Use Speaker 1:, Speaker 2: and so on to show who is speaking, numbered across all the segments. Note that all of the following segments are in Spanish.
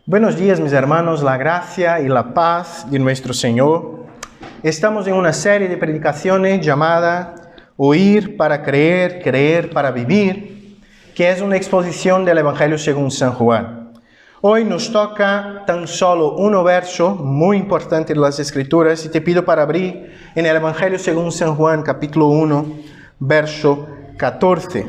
Speaker 1: Buenos días, mis hermanos, la gracia y la paz de nuestro Señor. Estamos en una serie de predicaciones llamada Oír para creer, creer para vivir, que es una exposición del Evangelio según San Juan. Hoy nos toca tan solo un verso muy importante de las Escrituras y te pido para abrir en el Evangelio según San Juan, capítulo 1, verso 14.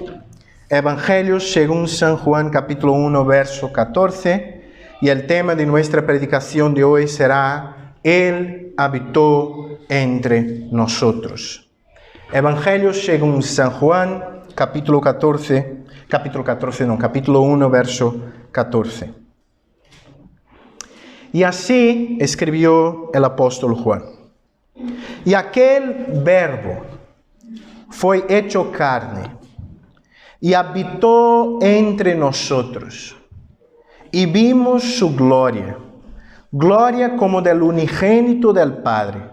Speaker 1: Evangelio según San Juan, capítulo 1, verso 14. Y el tema de nuestra predicación de hoy será Él habitó entre nosotros. Evangelio según San Juan, capítulo 1, verso 14. Y así escribió el apóstol Juan. Y aquel verbo fue hecho carne y habitó entre nosotros. Y vimos su gloria, gloria como del unigénito del Padre,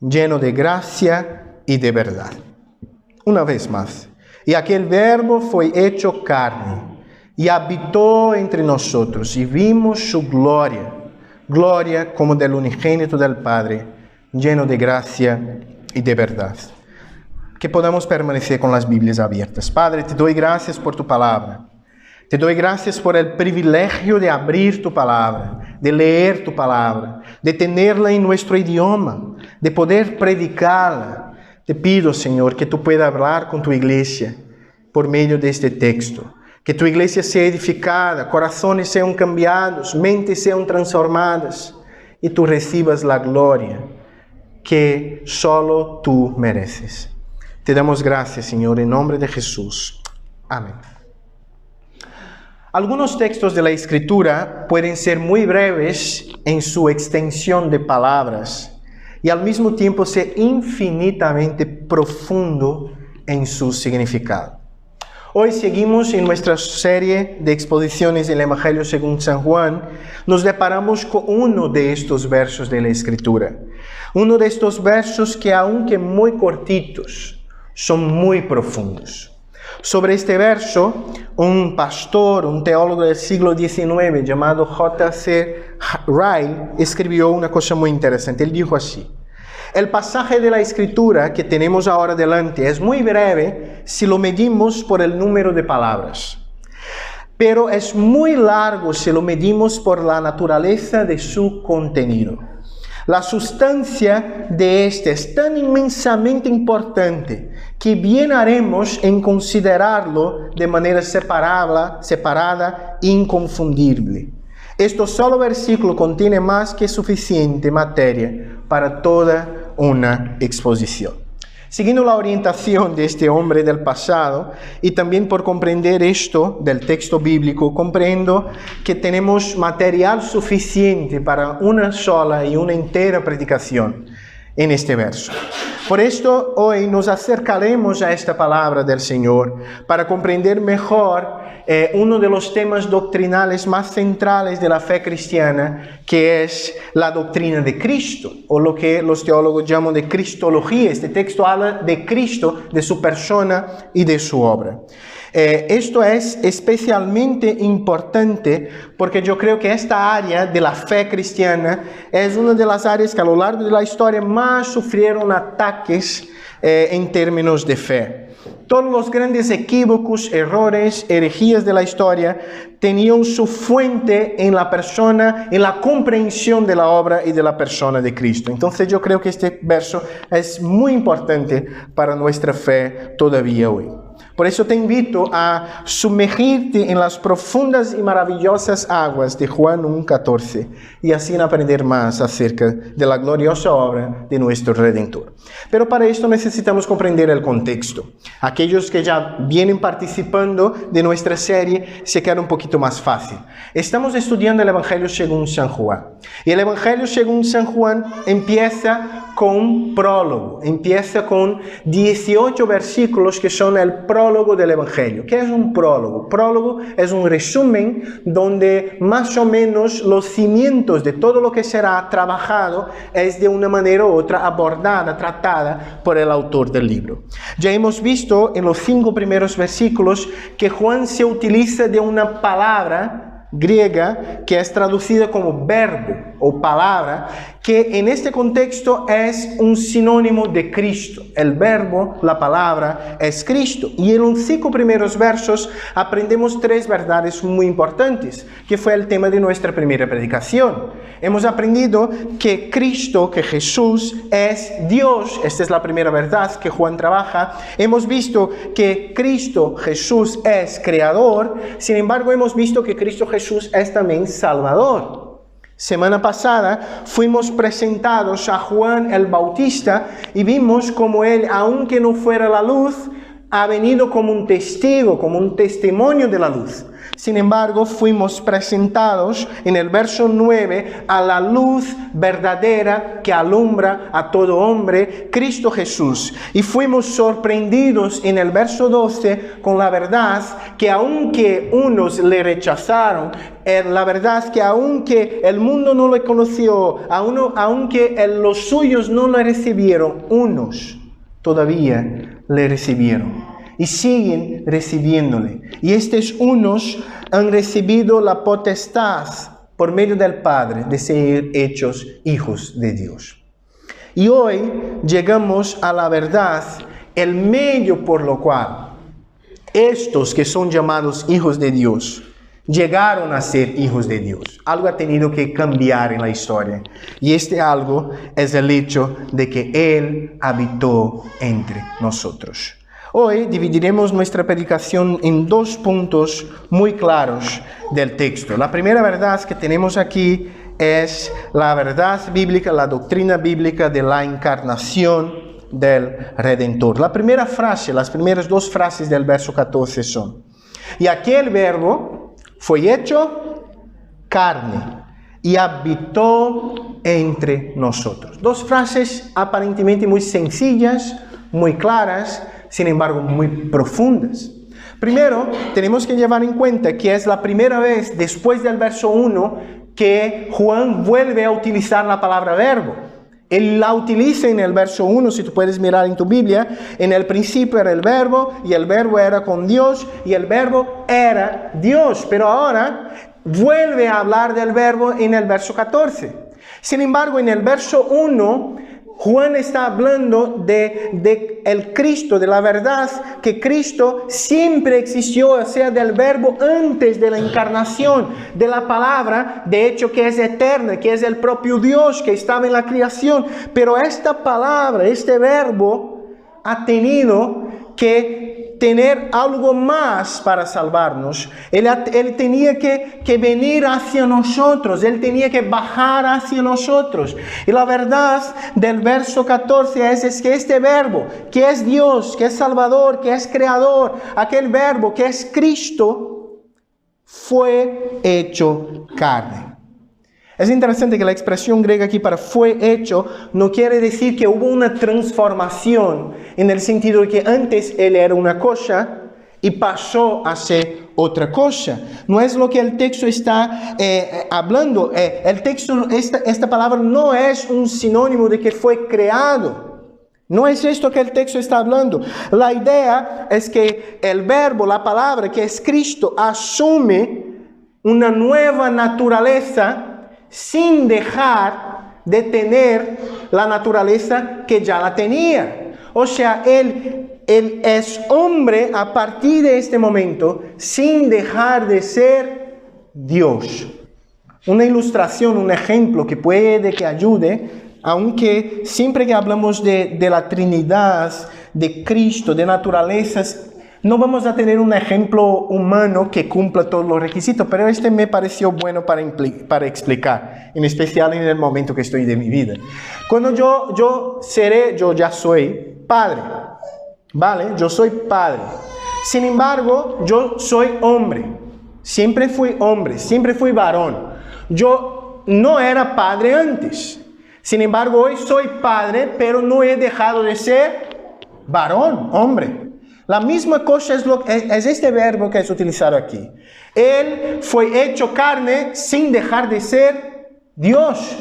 Speaker 1: lleno de gracia y de verdad. Una vez más. Y aquel verbo fue hecho carne y habitó entre nosotros. Y vimos su gloria, gloria como del unigénito del Padre, lleno de gracia y de verdad. Que podamos permanecer con las Biblias abiertas. Padre, te doy gracias por tu palabra. Te doy gracias por el privilegio de abrir tu palabra, de leer tu palabra, de tenerla en nuestro idioma, de poder predicarla. Te pido, Señor, que tú puedas hablar con tu iglesia por medio de este texto. Que tu iglesia sea edificada, corazones sean cambiados, mentes sean transformadas y tú recibas la gloria que solo tú mereces. Te damos gracias, Señor, en nombre de Jesús. Amén. Algunos textos de la Escritura pueden ser muy breves en su extensión de palabras y al mismo tiempo ser infinitamente profundo en su significado. Hoy seguimos en nuestra serie de exposiciones del Evangelio según San Juan. Nos deparamos con uno de estos versos de la Escritura. Uno de estos versos que, aunque muy cortitos, son muy profundos. Sobre este verso, un pastor, un teólogo del siglo XIX llamado J.C. Ryle escribió una cosa muy interesante. Él dijo así: el pasaje de la Escritura que tenemos ahora delante es muy breve si lo medimos por el número de palabras, pero es muy largo si lo medimos por la naturaleza de su contenido. La sustancia de este es tan inmensamente importante que bien haremos en considerarlo de manera separada e inconfundible. Este solo versículo contiene más que suficiente materia para toda una exposición. Siguiendo la orientación de este hombre del pasado y también por comprender esto del texto bíblico, comprendo que tenemos material suficiente para una sola y una entera predicación en este verso. Por esto hoy nos acercaremos a esta palabra del Señor para comprender mejor uno de los temas doctrinales más centrales de la fe cristiana, que es la doctrina de Cristo, o lo que los teólogos llaman de cristología. Este texto habla de Cristo, de su persona y de su obra. Esto es especialmente importante porque yo creo que esta área de la fe cristiana es una de las áreas que a lo largo de la historia más sufrieron ataques en términos de fe. Todos los grandes equívocos, errores, herejías de la historia tenían su fuente en la persona, en la comprensión de la obra y de la persona de Cristo. Entonces yo creo que este verso es muy importante para nuestra fe todavía hoy. Por eso te invito a sumergirte en las profundas y maravillosas aguas de Juan 1:14 y así aprender más acerca de la gloriosa obra de nuestro Redentor. Pero para esto necesitamos comprender el contexto. Aquellos que ya vienen participando de nuestra serie se queda un poquito más fácil. Estamos estudiando el Evangelio según San Juan. Y el Evangelio según San Juan empieza con un prólogo, empieza con 18 versículos que son el prólogo del Evangelio. ¿Qué es un prólogo? Prólogo es un resumen donde más o menos los cimientos de todo lo que será trabajado es de una manera u otra abordada, tratada por el autor del libro. Ya hemos visto en los 5 primeros versículos que Juan se utiliza de una palabra griega que es traducida como verbo o palabra, que en este contexto es un sinónimo de Cristo. El verbo, la palabra, es Cristo. Y en los 5 primeros versos aprendemos 3 verdades muy importantes, que fue el tema de nuestra primera predicación. Hemos aprendido que Cristo, que Jesús, es Dios. Esta es la primera verdad que Juan trabaja. Hemos visto que Cristo, Jesús, es creador. Sin embargo, hemos visto que Cristo Jesús es también Salvador. Semana pasada fuimos presentados a Juan el Bautista y vimos como él, aunque no fuera la luz, ha venido como un testigo, como un testimonio de la luz. Sin embargo, fuimos presentados en el verso 9 a la luz verdadera que alumbra a todo hombre, Cristo Jesús. Y fuimos sorprendidos en el verso 12 con la verdad que aunque unos le rechazaron, la verdad que aunque el mundo no le conoció, aunque los suyos no le recibieron, unos todavía le recibieron. Y siguen recibiéndole. Y estos unos han recibido la potestad por medio del Padre de ser hechos hijos de Dios. Y hoy llegamos a la verdad, el medio por lo cual estos que son llamados hijos de Dios llegaron a ser hijos de Dios. Algo ha tenido que cambiar en la historia. Y este algo es el hecho de que Él habitó entre nosotros. Hoy dividiremos nuestra predicación en 2 puntos muy claros del texto. La primera verdad que tenemos aquí es la verdad bíblica, la doctrina bíblica de la encarnación del Redentor. La primera frase, las primeras 2 frases del verso 14 son: y aquel verbo fue hecho carne y habitó entre nosotros. 2 frases aparentemente muy sencillas, muy claras, sin embargo muy profundas. Primero, tenemos que llevar en cuenta que es la primera vez después del verso 1 que Juan vuelve a utilizar la palabra verbo. Él la utiliza en el verso 1, si tú puedes mirar en tu Biblia. En el principio era el verbo, y el verbo era con Dios, y el verbo era Dios. Pero ahora vuelve a hablar del verbo en el verso 14. Sin embargo, en el verso 1, Juan está hablando de el Cristo, de la verdad que Cristo siempre existió, o sea, del verbo antes de la encarnación, de la palabra, de hecho que es eterna, que es el propio Dios que estaba en la creación. Pero esta palabra, este verbo, ha tenido que tener algo más para salvarnos. Él tenía que venir hacia nosotros, Él tenía que bajar hacia nosotros. Y la verdad del verso 14 es que este verbo, que es Dios, que es Salvador, que es Creador, aquel verbo que es Cristo, fue hecho carne. Es interesante que la expresión griega aquí para fue hecho no quiere decir que hubo una transformación en el sentido de que antes Él era una cosa y pasó a ser otra cosa. No es lo que el texto está hablando. El texto, esta palabra no es un sinónimo de que fue creado. No es esto que el texto está hablando. La idea es que el verbo, la palabra que es Cristo, asume una nueva naturaleza sin dejar de tener la naturaleza que ya la tenía. O sea, Él es hombre a partir de este momento, sin dejar de ser Dios. Una ilustración, un ejemplo que puede que ayude, aunque siempre que hablamos de la Trinidad, de Cristo, de naturalezas, no vamos a tener un ejemplo humano que cumpla todos los requisitos, pero este me pareció bueno para explicar, en especial en el momento que estoy de mi vida. Cuando yo ya soy padre, ¿vale? Yo soy padre. Sin embargo, yo soy hombre. Siempre fui hombre, siempre fui varón. Yo no era padre antes. Sin embargo, hoy soy padre, pero no he dejado de ser varón, hombre. La misma cosa es este verbo que es utilizado aquí. Él fue hecho carne sin dejar de ser Dios.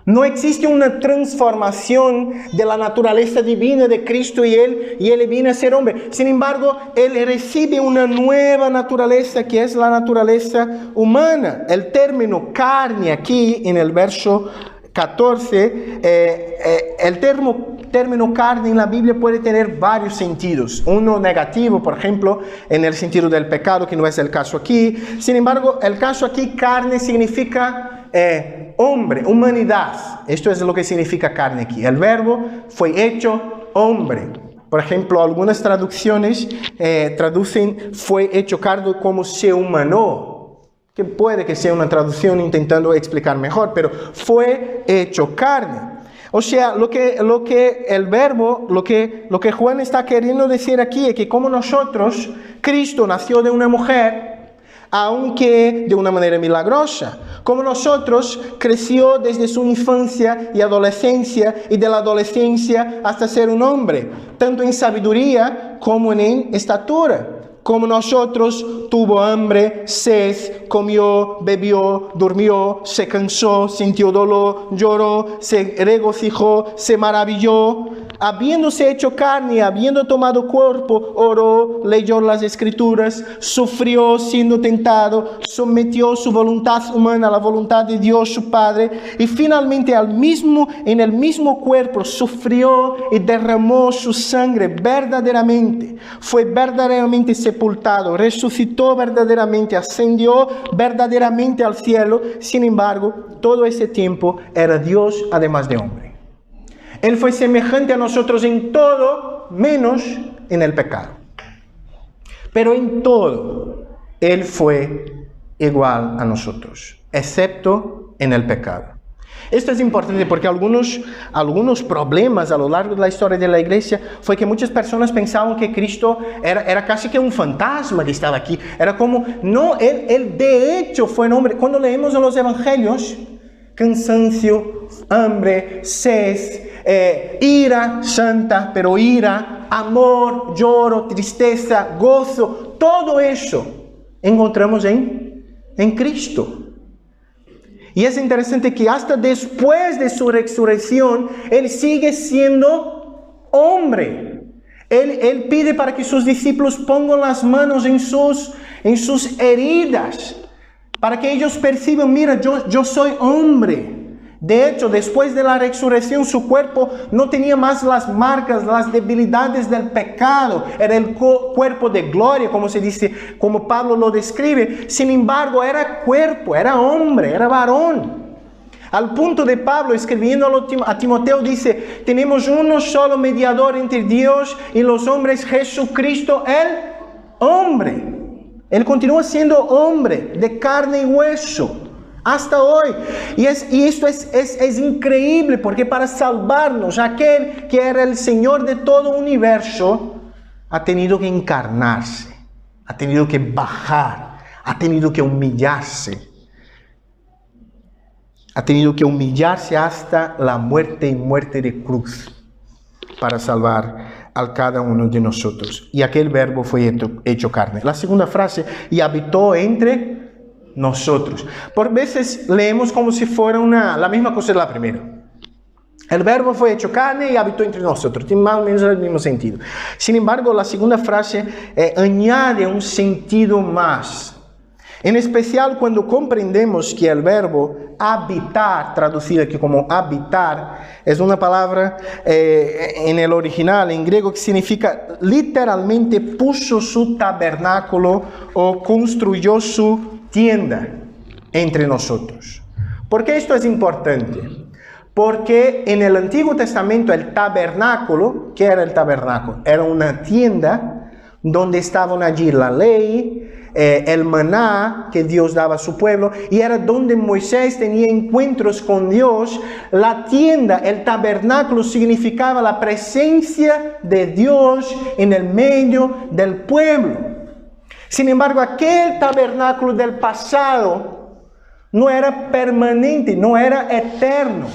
Speaker 1: No existe una transformación de la naturaleza divina de Cristo y Él viene a ser hombre. Sin embargo, Él recibe una nueva naturaleza que es la naturaleza humana. El término carne aquí en el verso 14, el término carne en la Biblia puede tener varios sentidos. Uno negativo, por ejemplo, en el sentido del pecado, que no es el caso aquí. Sin embargo, el caso aquí, carne, significa hombre, humanidad. Esto es lo que significa carne aquí. El verbo fue hecho hombre. Por ejemplo, algunas traducciones traducen fue hecho carne como se humanó, que puede que sea una traducción intentando explicar mejor, pero fue hecho carne. O sea, lo que el verbo, lo que Juan está queriendo decir aquí es que como nosotros, Cristo nació de una mujer, aunque de una manera milagrosa. Como nosotros, creció desde su infancia y adolescencia, y de la adolescencia hasta ser un hombre, tanto en sabiduría como en estatura. Como nosotros, tuvo hambre, sed, comió, bebió, durmió, se cansó, sintió dolor, lloró, se regocijó, se maravilló. Habiéndose hecho carne, habiendo tomado cuerpo, oró, leyó las Escrituras, sufrió siendo tentado, sometió su voluntad humana a la voluntad de Dios su Padre, y finalmente en el mismo cuerpo sufrió y derramó su sangre verdaderamente. Fue verdaderamente sepultado, resucitó verdaderamente, ascendió verdaderamente al cielo. Sin embargo, todo ese tiempo era Dios además de hombre. Él fue semejante a nosotros en todo, menos en el pecado. Pero en todo, Él fue igual a nosotros, excepto en el pecado. Esto es importante porque algunos problemas a lo largo de la historia de la iglesia fue que muchas personas pensaban que Cristo era casi que un fantasma que estaba aquí. Era como, no, él de hecho fue un hombre. Cuando leemos en los evangelios, cansancio, hambre, sed, ira santa, pero ira, amor, lloro, tristeza, gozo, todo eso encontramos en Cristo. Y es interesante que hasta después de su resurrección, Él sigue siendo hombre. Él pide para que sus discípulos pongan las manos en sus heridas, para que ellos perciban, mira, yo soy hombre. De hecho, después de la resurrección, su cuerpo no tenía más las marcas, las debilidades del pecado. Era el cuerpo de gloria, como se dice, como Pablo lo describe. Sin embargo, era cuerpo, era hombre, era varón. Al punto de Pablo, escribiendo a Timoteo, dice, tenemos uno solo mediador entre Dios y los hombres, Jesucristo, el hombre. Él continúa siendo hombre, de carne y hueso. Hasta hoy. Y esto es increíble, porque para salvarnos, aquel que era el Señor de todo universo, ha tenido que encarnarse, ha tenido que bajar, ha tenido que humillarse. Ha tenido que humillarse hasta la muerte y muerte de cruz para salvar a cada uno de nosotros. Y aquel verbo fue hecho carne. La segunda frase, y habitó entre nosotros. Por veces leemos como si fuera la misma cosa de la primera. El verbo fue hecho carne y habitó entre nosotros. Tiene más o menos el mismo sentido. Sin embargo, la segunda frase añade un sentido más. En especial cuando comprendemos que el verbo habitar, traducido aquí como habitar, es una palabra en el original, en griego, que significa literalmente puso su tabernáculo o construyó su tienda entre nosotros. ¿Por qué esto es importante? Porque en el Antiguo Testamento el tabernáculo, ¿qué era el tabernáculo? Era una tienda donde estaban allí la ley, el maná que Dios daba a su pueblo, y era donde Moisés tenía encuentros con Dios. La tienda, el tabernáculo, significaba la presencia de Dios en el medio del pueblo. Sin embargo, aquel tabernáculo del pasado no era permanente, no era eterno.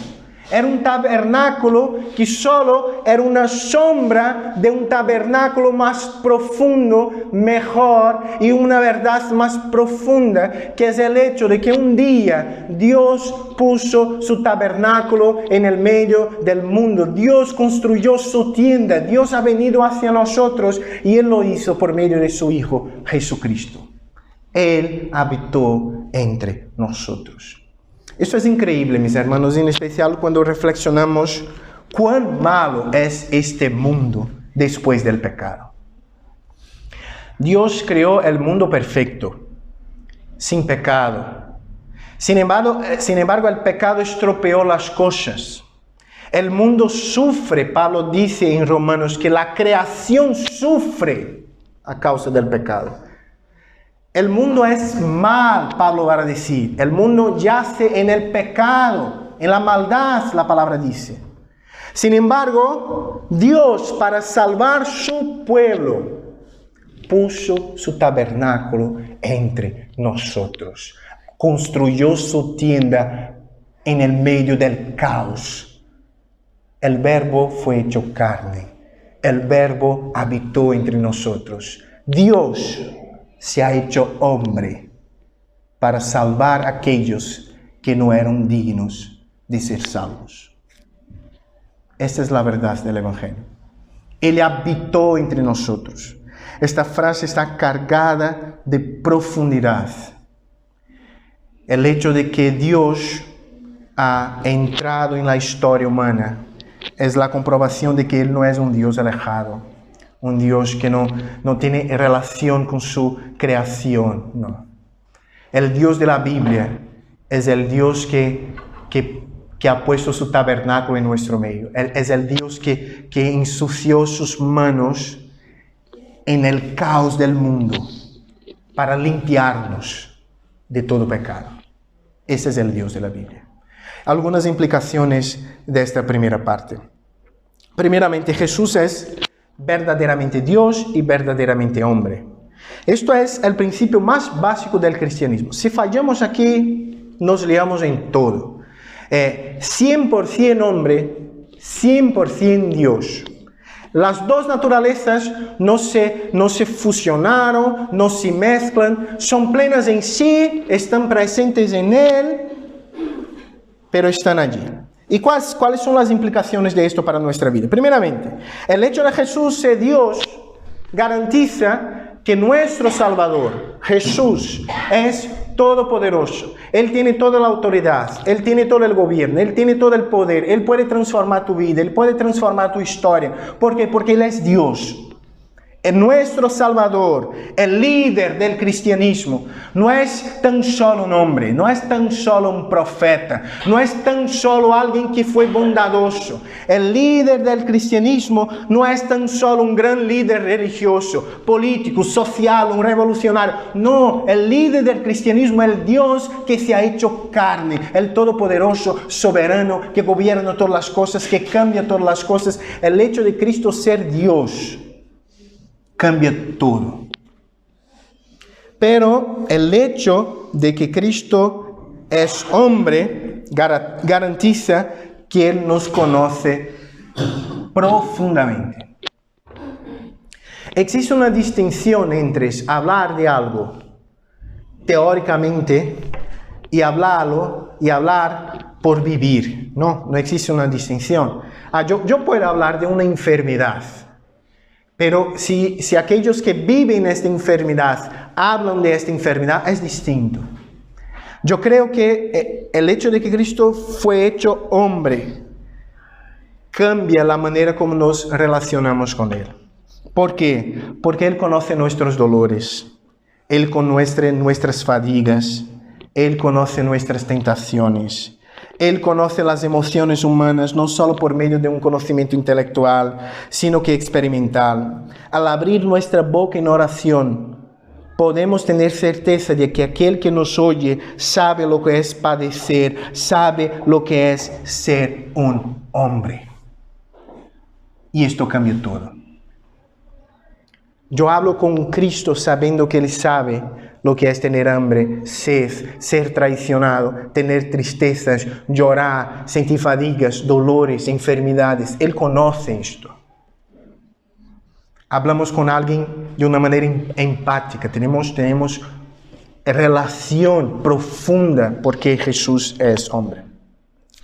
Speaker 1: Era un tabernáculo que solo era una sombra de un tabernáculo más profundo, mejor y una verdad más profunda, que es el hecho de que un día Dios puso su tabernáculo en el medio del mundo. Dios construyó su tienda. Dios ha venido hacia nosotros y Él lo hizo por medio de su Hijo Jesucristo. Él habitó entre nosotros. Esto es increíble, mis hermanos, en especial cuando reflexionamos cuán malo es este mundo después del pecado. Dios creó el mundo perfecto, sin pecado. Sin embargo, el pecado estropeó las cosas. El mundo sufre, Pablo dice en Romanos, que la creación sufre a causa del pecado. El mundo es mal, Pablo va a decir. El mundo yace en el pecado, en la maldad, la palabra dice. Sin embargo, Dios, para salvar su pueblo, puso su tabernáculo entre nosotros. Construyó su tienda en el medio del caos. El Verbo fue hecho carne. El Verbo habitó entre nosotros. Dios se ha hecho hombre para salvar a aquellos que no eran dignos de ser salvos. Esta es la verdad del Evangelio. Él habitó entre nosotros. Esta frase está cargada de profundidad. El hecho de que Dios ha entrado en la historia humana es la comprobación de que Él no es un Dios alejado. Un Dios que no tiene relación con su creación, no. El Dios de la Biblia es el Dios que ha puesto su tabernáculo en nuestro medio. Es el Dios que ensució sus manos en el caos del mundo para limpiarnos de todo pecado. Ese es el Dios de la Biblia. Algunas implicaciones de esta primera parte. Primeramente, Jesús es verdaderamente Dios y verdaderamente hombre. Esto es el principio más básico del cristianismo. Si fallamos aquí, nos liamos en todo. 100% hombre, 100% Dios. Las dos naturalezas no se fusionaron, no se mezclan, son plenas en sí, están presentes en Él, pero están allí. ¿Y cuáles son las implicaciones de esto para nuestra vida? Primeramente, el hecho de Jesús ser Dios garantiza que nuestro Salvador, Jesús, es todopoderoso. Él tiene toda la autoridad, Él tiene todo el gobierno, Él tiene todo el poder, Él puede transformar tu vida, Él puede transformar tu historia. ¿Por qué? Porque Él es Dios. Nuestro Salvador, el líder del cristianismo, no es tan solo un hombre, no es tan solo un profeta, no es tan solo alguien que fue bondadoso. El líder del cristianismo no es tan solo un gran líder religioso, político, social, un revolucionario. No, el líder del cristianismo es el Dios que se ha hecho carne, el todopoderoso, soberano, que gobierna todas las cosas, que cambia todas las cosas. El hecho de Cristo ser Dios cambia todo. Pero el hecho de que Cristo es hombre garantiza que Él nos conoce profundamente. Existe una distinción entre hablar de algo teóricamente y hablar por vivir. No existe una distinción. Yo puedo hablar de una enfermedad. Pero si aquellos que viven esta enfermedad hablan de esta enfermedad, es distinto. Yo creo que el hecho de que Cristo fue hecho hombre cambia la manera como nos relacionamos con Él. ¿Por qué? Porque Él conoce nuestros dolores, Él conoce nuestras fatigas, Él conoce nuestras tentaciones. Él conoce las emociones humanas no solo por medio de un conocimiento intelectual, sino que experimental. Al abrir nuestra boca en oración, podemos tener certeza de que aquel que nos oye sabe lo que es padecer, sabe lo que es ser un hombre. Y esto cambia todo. Yo hablo con Cristo sabiendo que Él sabe lo que es tener hambre, sed, ser traicionado, tener tristezas, llorar, sentir fadigas, dolores, enfermedades. Él conoce esto. Hablamos con alguien de una manera empática, tenemos relación profunda porque Jesús es hombre.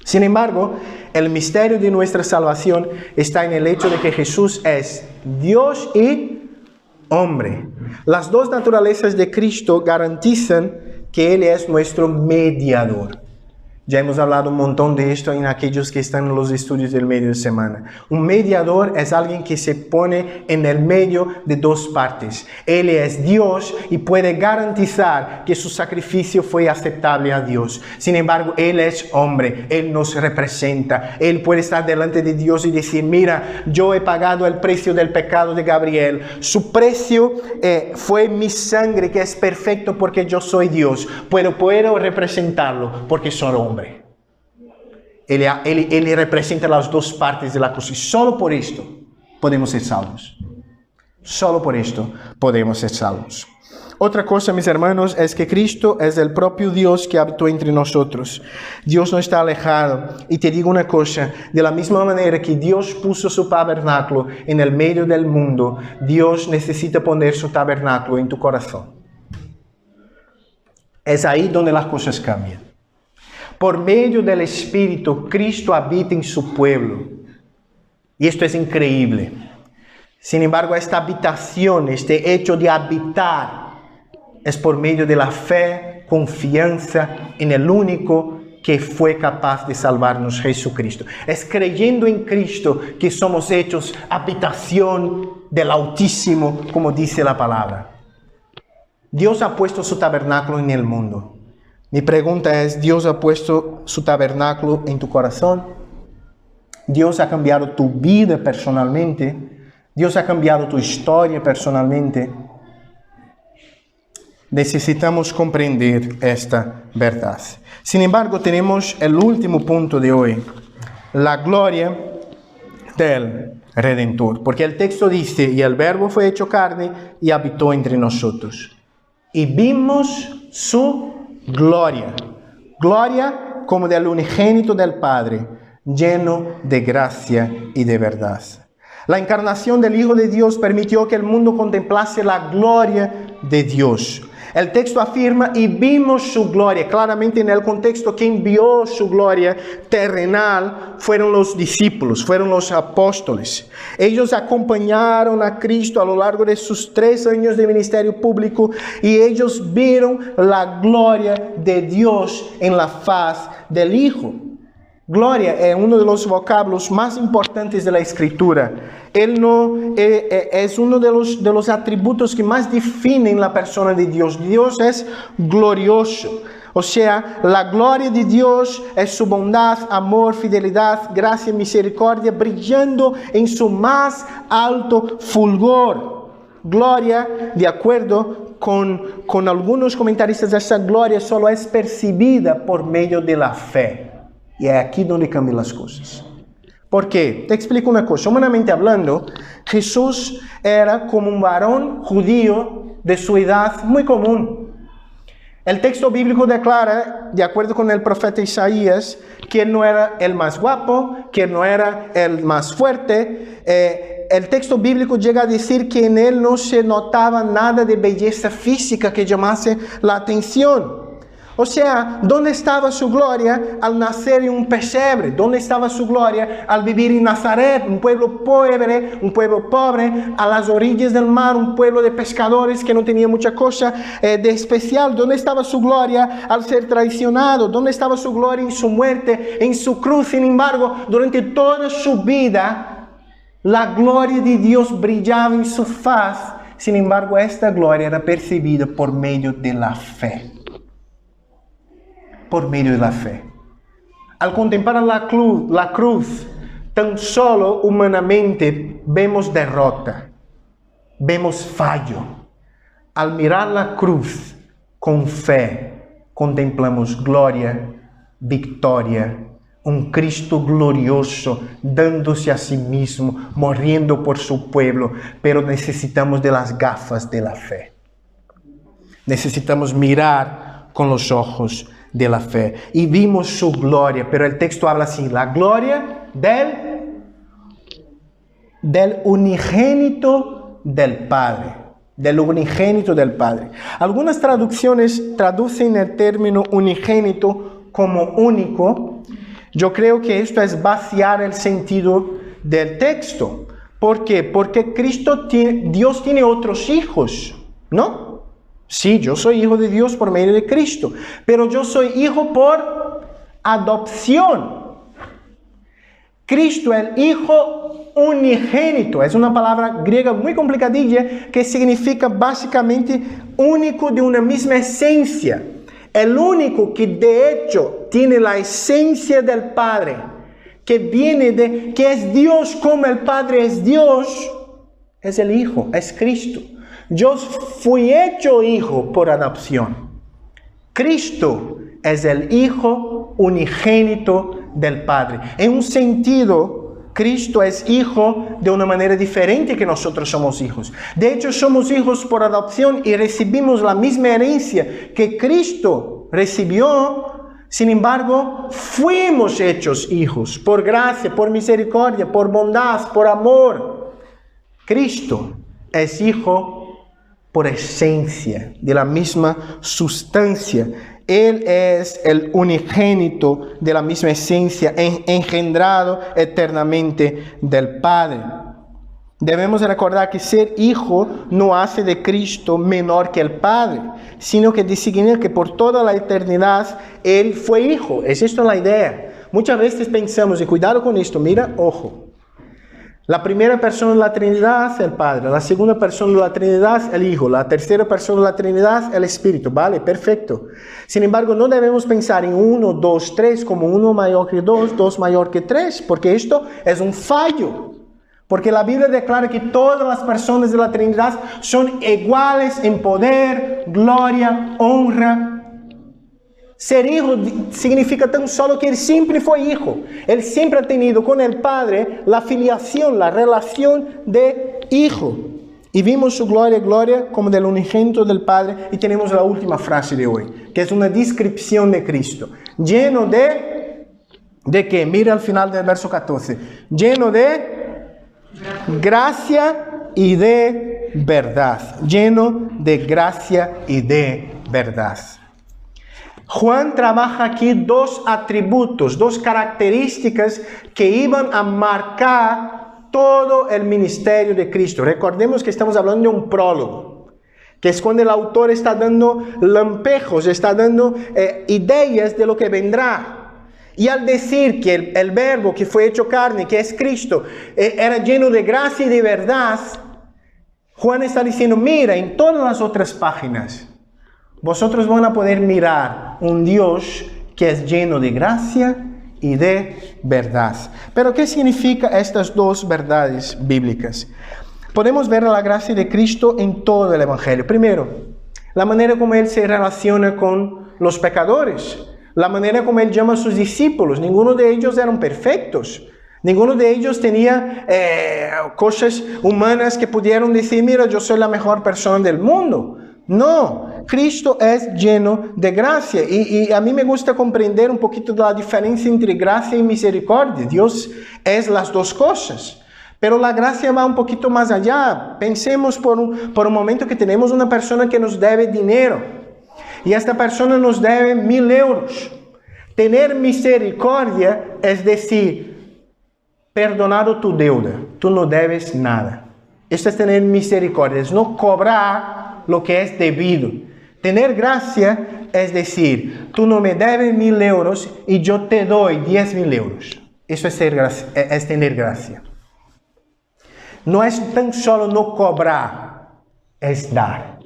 Speaker 1: Sin embargo, el misterio de nuestra salvación está en el hecho de que Jesús es Dios y hombre. Las dos naturalezas de Cristo garantizan que Él es nuestro mediador. Ya hemos hablado un montón de esto en aquellos que están en los estudios del medio de semana. Un mediador es alguien que se pone en el medio de dos partes. Él es Dios y puede garantizar que su sacrificio fue aceptable a Dios. Sin embargo, Él es hombre. Él nos representa. Él puede estar delante de Dios y decir, mira, yo he pagado el precio del pecado de Gabriel. Su precio fue mi sangre, que es perfecto porque yo soy Dios. Puedo representarlo porque soy hombre. Él representa las dos partes de la cruz y solo por esto podemos ser salvos. Solo por esto podemos ser salvos. Otra cosa, mis hermanos, es que Cristo es el propio Dios que habitó entre nosotros. Dios no está alejado. Y te digo una cosa, de la misma manera que Dios puso su tabernáculo en el medio del mundo, Dios necesita poner su tabernáculo en tu corazón. Es ahí donde las cosas cambian. Por medio del Espíritu, Cristo habita en su pueblo. Y esto es increíble. Sin embargo, esta habitación, este hecho de habitar, es por medio de la fe, confianza en el único que fue capaz de salvarnos, Jesucristo. Es creyendo en Cristo que somos hechos habitación del Altísimo, como dice la palabra. Dios ha puesto su tabernáculo en el mundo. Mi pregunta es, ¿Dios ha puesto su tabernáculo en tu corazón? ¿Dios ha cambiado tu vida personalmente? ¿Dios ha cambiado tu historia personalmente? Necesitamos comprender esta verdad. Sin embargo, tenemos el último punto de hoy, la gloria del Redentor. Porque el texto dice, y el Verbo fue hecho carne y habitó entre nosotros. Y vimos su gloria. Gloria como del unigénito del Padre, lleno de gracia y de verdad. La encarnación del Hijo de Dios permitió que el mundo contemplase la gloria de Dios. El texto afirma, y vimos su gloria. Claramente en el contexto, quien vio su gloria terrenal fueron los discípulos, fueron los apóstoles. Ellos acompañaron a Cristo a lo largo de sus 3 años de ministerio público y ellos vieron la gloria de Dios en la faz del Hijo. Gloria es uno de los vocablos más importantes de la Escritura. Es uno de los atributos que más definen la persona de Dios. Dios es glorioso. O sea, la gloria de Dios es su bondad, amor, fidelidad, gracia y misericordia brillando en su más alto fulgor. Gloria, de acuerdo con algunos comentaristas, esa gloria solo es percibida por medio de la fe. Y es aquí donde cambian las cosas. ¿Por qué? Te explico una cosa. Humanamente hablando, Jesús era como un varón judío de su edad muy común. El texto bíblico declara, de acuerdo con el profeta Isaías, que él no era el más guapo, que él no era el más fuerte. El texto bíblico llega a decir que en él no se notaba nada de belleza física que llamase la atención. O sea, ¿dónde estaba su gloria al nacer en un pesebre? ¿Dónde estaba su gloria al vivir en Nazaret, un pueblo pobre, a las orillas del mar, un pueblo de pescadores que no tenía mucha cosa de especial? ¿Dónde estaba su gloria al ser traicionado? ¿Dónde estaba su gloria en su muerte, en su cruz? Sin embargo, durante toda su vida, la gloria de Dios brillaba en su faz. Sin embargo, esta gloria era percibida por medio de la fe. Por medio de la fe. Al contemplar la cruz, tan solo humanamente vemos derrota, vemos fallo. Al mirar la cruz con fe, contemplamos gloria, victoria, un Cristo glorioso, dándose a sí mismo, muriendo por su pueblo, pero necesitamos de las gafas de la fe. Necesitamos mirar con los ojos de la fe. Y vimos su gloria, pero el texto habla así, la gloria del unigénito del Padre. Del unigénito del Padre. Algunas traducciones traducen el término unigénito como único. Yo creo que esto es vaciar el sentido del texto. ¿Por qué? Porque Dios tiene otros hijos, ¿no? Sí, yo soy hijo de Dios por medio de Cristo, pero yo soy hijo por adopción. Cristo, el Hijo unigénito, es una palabra griega muy complicadilla que significa básicamente único de una misma esencia. El único que de hecho tiene la esencia del Padre, que es Dios como el Padre es Dios, es el Hijo, es Cristo. Yo fui hecho hijo por adopción. Cristo es el Hijo unigénito del Padre. En un sentido, Cristo es hijo de una manera diferente que nosotros somos hijos. De hecho, somos hijos por adopción y recibimos la misma herencia que Cristo recibió. Sin embargo, fuimos hechos hijos por gracia, por misericordia, por bondad, por amor. Cristo es hijo por esencia, de la misma sustancia. Él es el unigénito de la misma esencia, engendrado eternamente del Padre. Debemos recordar que ser hijo no hace de Cristo menor que el Padre, sino que designa que por toda la eternidad Él fue hijo. Es esto la idea. Muchas veces pensamos, y cuidado con esto, mira, ojo. La primera persona de la Trinidad, el Padre. La segunda persona de la Trinidad, el Hijo. La tercera persona de la Trinidad, el Espíritu. Vale, perfecto. Sin embargo, no debemos pensar en 1, 2, 3 como 1 mayor que 2, 2 mayor que 3, porque esto es un fallo. Porque la Biblia declara que todas las personas de la Trinidad son iguales en poder, gloria, honra. Ser hijo significa tan solo que Él siempre fue hijo. Él siempre ha tenido con el Padre la filiación, la relación de hijo. Y vimos su gloria como del unigénito del Padre. Y tenemos la última frase de hoy, que es una descripción de Cristo. Lleno ¿de qué? Mira al final del verso 14. Lleno de gracia y de verdad. Lleno de gracia y de verdad. Juan trabaja aquí dos atributos, dos características que iban a marcar todo el ministerio de Cristo. Recordemos que estamos hablando de un prólogo, que es cuando el autor está dando lampejos, está dando ideas de lo que vendrá. Y al decir que el verbo que fue hecho carne, que es Cristo, era lleno de gracia y de verdad, Juan está diciendo, mira, en todas las otras páginas, vosotros van a poder mirar un Dios que es lleno de gracia y de verdad. Pero ¿qué significa estas dos verdades bíblicas? Podemos ver la gracia de Cristo en todo el Evangelio. Primero, la manera como Él se relaciona con los pecadores. La manera como Él llama a sus discípulos. Ninguno de ellos eran perfectos. Ninguno de ellos tenía cosas humanas que pudieron decir, mira, yo soy la mejor persona del mundo. No, Cristo es lleno de gracia y a mí me gusta comprender un poquito de la diferencia entre gracia y misericordia. Dios es las dos cosas, pero la gracia va un poquito más allá. Pensemos por un momento que tenemos una persona que nos debe dinero y esta persona nos debe 1,000 euros. Tener misericordia es decir, perdonado tu deuda, tú no debes nada. Esto es tener misericordia, es no cobrar lo que es debido. Tener gracia es decir, tú no me debes 1,000 euros y yo te doy 10,000 euros. Eso es tener gracia. No es tan solo no cobrar, es dar.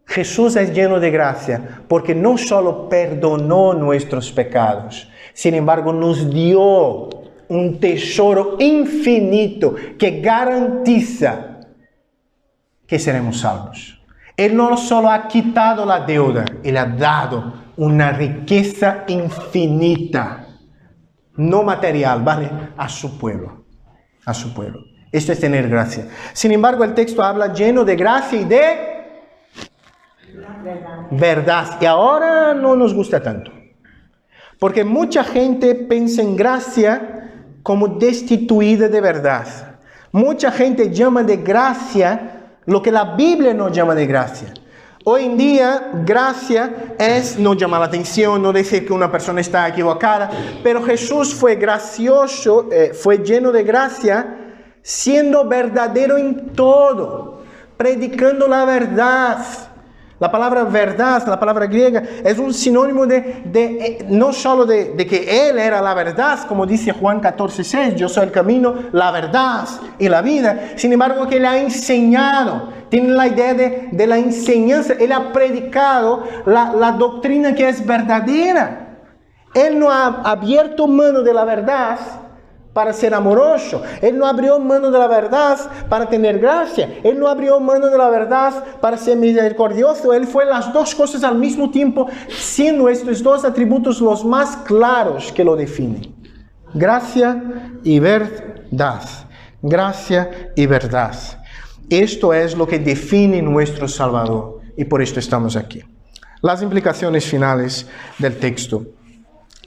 Speaker 1: Jesús es lleno de gracia porque no solo perdonó nuestros pecados, sin embargo nos dio un tesoro infinito que garantiza que seremos salvos. Él no solo ha quitado la deuda, Él ha dado una riqueza infinita no material, ¿vale? A su pueblo, a su pueblo. Esto es tener gracia. Sin embargo, el texto habla lleno de gracia y de verdad. Y ahora no nos gusta tanto. Porque mucha gente piensa en gracia como destituida de verdad. Mucha gente llama de gracia lo que la Biblia no llama de gracia. Hoy en día, gracia es no llamar la atención, no decir que una persona está equivocada. Pero Jesús fue gracioso, fue lleno de gracia, siendo verdadero en todo, predicando la verdad. La palabra verdad, la palabra griega, es un sinónimo no solo de que Él era la verdad, como dice Juan 14:6, yo soy el camino, la verdad y la vida. Sin embargo, que Él ha enseñado, tiene la idea de la enseñanza, Él ha predicado la doctrina que es verdadera. Él no ha abierto mano de la verdad para ser amoroso. Él no abrió mano de la verdad para tener gracia. Él no abrió mano de la verdad para ser misericordioso. Él fue las dos cosas al mismo tiempo, siendo estos dos atributos los más claros que lo definen. Gracia y verdad. Gracia y verdad. Esto es lo que define nuestro Salvador. Y por esto estamos aquí. Las implicaciones finales del texto.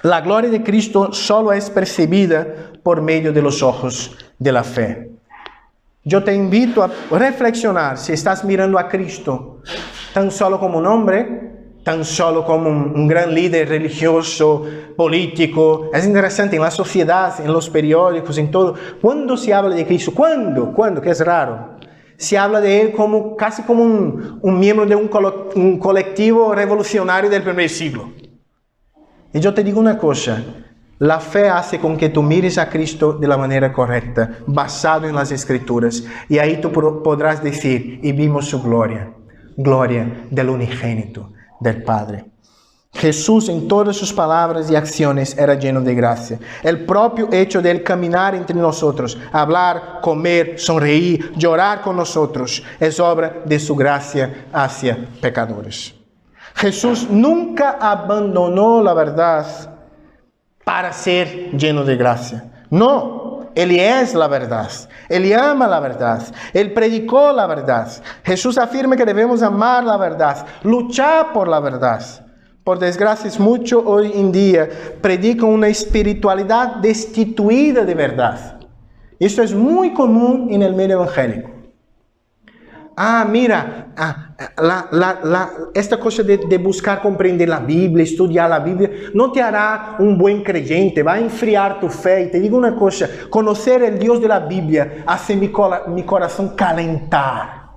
Speaker 1: La gloria de Cristo solo es percibida por medio de los ojos de la fe. Yo te invito a reflexionar si estás mirando a Cristo tan solo como un hombre, tan solo como un gran líder religioso, político. Es interesante, en la sociedad, en los periódicos, en todo. ¿Cuándo se habla de Cristo? ¿Cuándo? Que es raro. Se habla de Él casi como un miembro de un colectivo revolucionario del primer siglo. Y yo te digo una cosa, la fe hace con que tú mires a Cristo de la manera correcta, basado en las Escrituras. Y ahí tú podrás decir, y vimos su gloria, gloria del unigénito, del Padre. Jesús en todas sus palabras y acciones era lleno de gracia. El propio hecho de Él caminar entre nosotros, hablar, comer, sonreír, llorar con nosotros, es obra de su gracia hacia pecadores. Jesús nunca abandonó la verdad para ser lleno de gracia. No, Él es la verdad. Él ama la verdad. Él predicó la verdad. Jesús afirma que debemos amar la verdad, luchar por la verdad. Por desgracia, mucho hoy en día predican una espiritualidad destituida de verdad. Esto es muy común en el medio evangélico. Mira, esta cosa de buscar comprender la Biblia, estudiar la Biblia, no te hará un buen creyente, va a enfriar tu fe. Y te digo una cosa, conocer el Dios de la Biblia hace mi corazón calentar.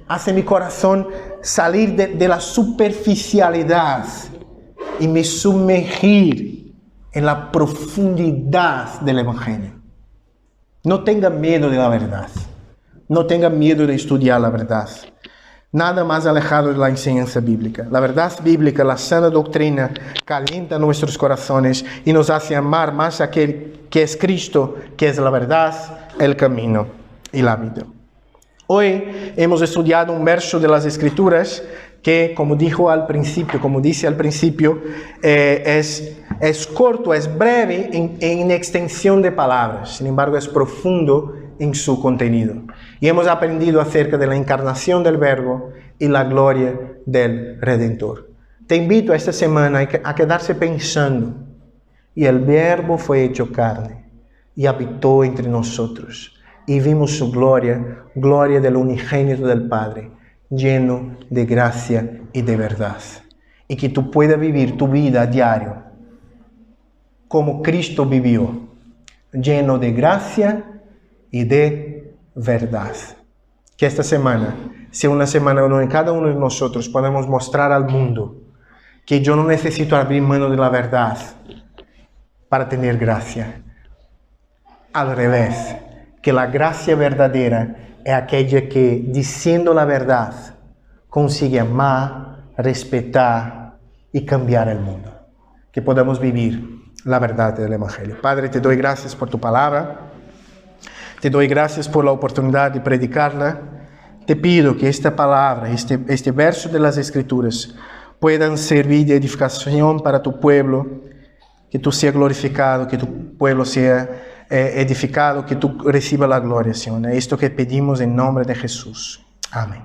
Speaker 1: Hace mi corazón salir de la superficialidad y me sumergir en la profundidad del Evangelio. No tenga miedo de la verdad. No tenga miedo de estudiar la verdad. Nada más alejado de la enseñanza bíblica. La verdad bíblica, la sana doctrina, calienta nuestros corazones y nos hace amar más a aquel que es Cristo, que es la verdad, el camino y la vida. Hoy hemos estudiado un verso de las Escrituras que, como dice al principio, es corto, es breve en extensión de palabras. Sin embargo, es profundo en su contenido. Y hemos aprendido acerca de la encarnación del Verbo y la gloria del Redentor. Te invito esta semana a quedarse pensando. Y el Verbo fue hecho carne y habitó entre nosotros. Y vimos su gloria, gloria del unigénito del Padre, lleno de gracia y de verdad. Y que tú puedas vivir tu vida a diario como Cristo vivió, lleno de gracia y de verdad. Que esta semana sea una semana donde cada uno de nosotros podamos mostrar al mundo que yo no necesito abrir mano de la verdad para tener gracia. Al revés, que la gracia verdadera es aquella que, diciendo la verdad, consigue amar, respetar y cambiar el mundo. Que podamos vivir la verdad del Evangelio. Padre, te doy gracias por tu palabra. Te doy gracias por la oportunidad de predicarla. Te pido que esta palabra, este verso de las Escrituras, puedan servir de edificación para tu pueblo que tú seas glorificado, que tu pueblo sea edificado, que tú recibas la gloria, Señor. Es esto que pedimos en nombre de Jesús. Amén.